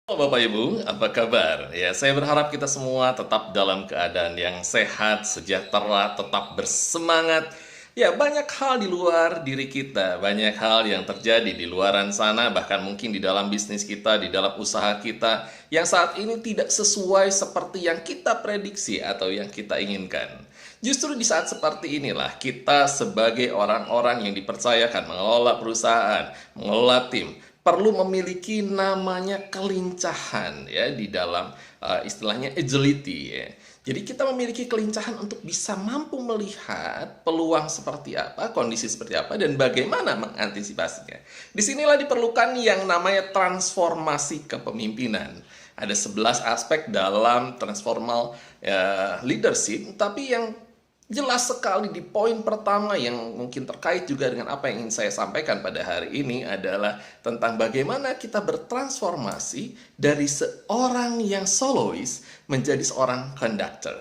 Halo Bapak Ibu, apa kabar? Ya, saya berharap kita semua tetap dalam keadaan yang sehat, sejahtera, tetap bersemangat. Ya, banyak hal di luar diri kita, banyak hal yang terjadi di luaran sana, bahkan mungkin di dalam bisnis kita, di dalam usaha kita, yang saat ini tidak sesuai seperti yang kita prediksi atau yang kita inginkan. Justru di saat seperti inilah kita sebagai orang-orang yang dipercayakan mengelola perusahaan, mengelola tim, perlu memiliki namanya kelincahan ya di dalam istilahnya agility ya. Jadi kita memiliki kelincahan untuk bisa mampu melihat peluang seperti apa, kondisi seperti apa, dan bagaimana mengantisipasinya. Disinilah diperlukan yang namanya transformasi kepemimpinan. Ada 11 aspek dalam transformal leadership, tapi yang jelas sekali di poin pertama yang mungkin terkait juga dengan apa yang ingin saya sampaikan pada hari ini adalah tentang bagaimana kita bertransformasi dari seorang yang solois menjadi seorang conductor.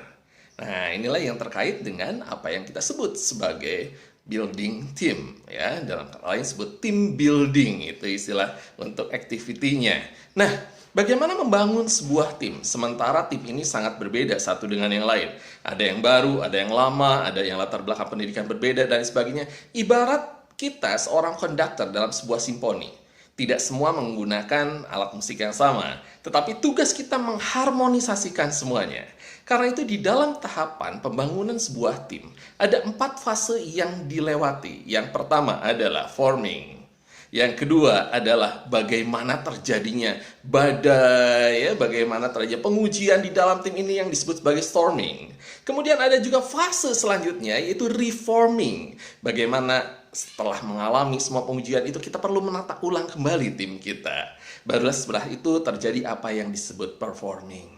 Nah, inilah yang terkait dengan apa yang kita sebut sebagai building team ya, dalam kata lain sebut team building, itu istilah untuk activity-nya. Nah, bagaimana membangun sebuah tim sementara tim ini sangat berbeda satu dengan yang lain? Ada yang baru, ada yang lama, ada yang latar belakang pendidikan berbeda dan sebagainya. Ibarat kita seorang konduktor dalam sebuah simfoni. Tidak semua menggunakan alat musik yang sama, tetapi tugas kita mengharmonisasikan semuanya. Karena itu di dalam tahapan pembangunan sebuah tim, ada 4 fase yang dilewati. Yang pertama adalah forming. Yang kedua adalah bagaimana terjadinya badai, ya, bagaimana terjadi pengujian di dalam tim ini yang disebut sebagai storming. Kemudian ada juga fase selanjutnya yaitu reforming. Bagaimana setelah mengalami semua pengujian itu kita perlu menata ulang kembali tim kita. Barulah setelah itu terjadi apa yang disebut performing.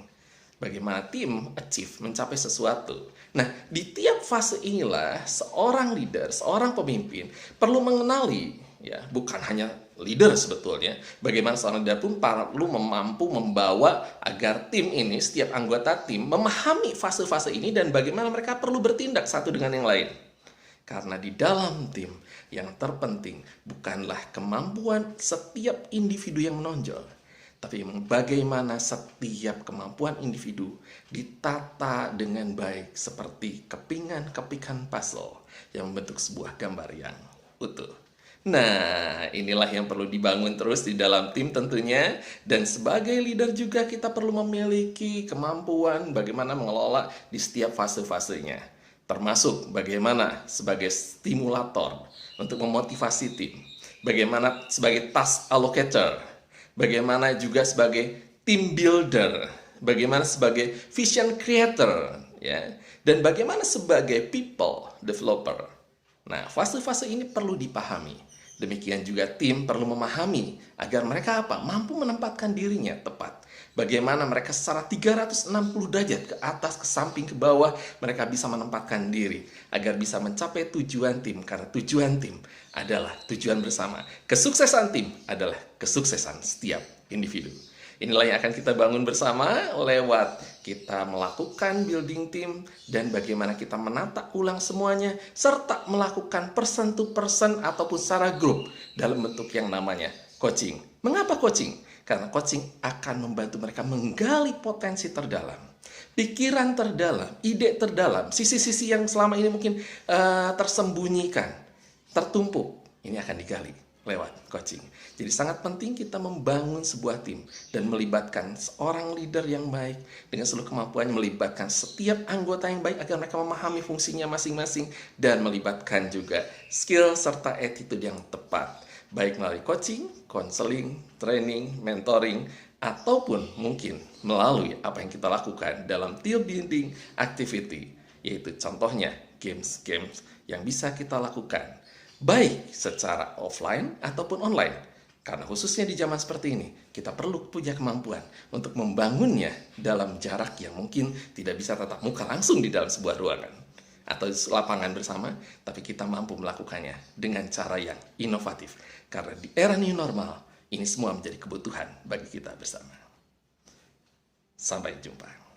Bagaimana tim achieve, mencapai sesuatu. Nah, di tiap fase inilah seorang leader, seorang pemimpin perlu mengenali, ya, bukan hanya leader sebetulnya. Bagaimana seorang leader pun perlu mampu membawa agar tim ini, setiap anggota tim memahami fase-fase ini dan bagaimana mereka perlu bertindak satu dengan yang lain. Karena di dalam tim yang terpenting bukanlah kemampuan setiap individu yang menonjol, tapi bagaimana setiap kemampuan individu ditata dengan baik seperti kepingan-kepingan puzzle yang membentuk sebuah gambar yang utuh. Nah, inilah yang perlu dibangun terus di dalam tim tentunya. Dan sebagai leader juga kita perlu memiliki kemampuan bagaimana mengelola di setiap fase-fasenya. Termasuk bagaimana sebagai stimulator untuk memotivasi tim. Bagaimana sebagai task allocator. Bagaimana juga sebagai team builder. Bagaimana sebagai vision creator. Ya. Dan bagaimana sebagai people developer. Nah, fase-fase ini perlu dipahami. Demikian juga tim perlu memahami agar mereka mampu menempatkan dirinya tepat. Bagaimana mereka secara 360 derajat ke atas, ke samping, ke bawah, mereka bisa menempatkan diri agar bisa mencapai tujuan tim. Karena tujuan tim adalah tujuan bersama. Kesuksesan tim adalah kesuksesan setiap individu. Inilah yang akan kita bangun bersama lewat kita melakukan building team dan bagaimana kita menata ulang semuanya serta melakukan person to person ataupun secara grup dalam bentuk yang namanya coaching. Mengapa coaching? Karena coaching akan membantu mereka menggali potensi terdalam, pikiran terdalam, ide terdalam, sisi-sisi yang selama ini mungkin tersembunyikan, tertumpuk. Ini akan digali lewat coaching. Jadi sangat penting kita membangun sebuah tim dan melibatkan seorang leader yang baik dengan seluruh kemampuannya, melibatkan setiap anggota yang baik agar mereka memahami fungsinya masing-masing dan melibatkan juga skill serta attitude yang tepat, baik melalui coaching, counseling, training, mentoring, ataupun mungkin melalui apa yang kita lakukan dalam team building activity, yaitu contohnya games-games yang bisa kita lakukan baik secara offline ataupun online. Karena khususnya di zaman seperti ini, kita perlu punya kemampuan untuk membangunnya dalam jarak yang mungkin tidak bisa tatap muka langsung di dalam sebuah ruangan atau lapangan bersama, tapi kita mampu melakukannya dengan cara yang inovatif. Karena di era new normal, ini semua menjadi kebutuhan bagi kita bersama. Sampai jumpa.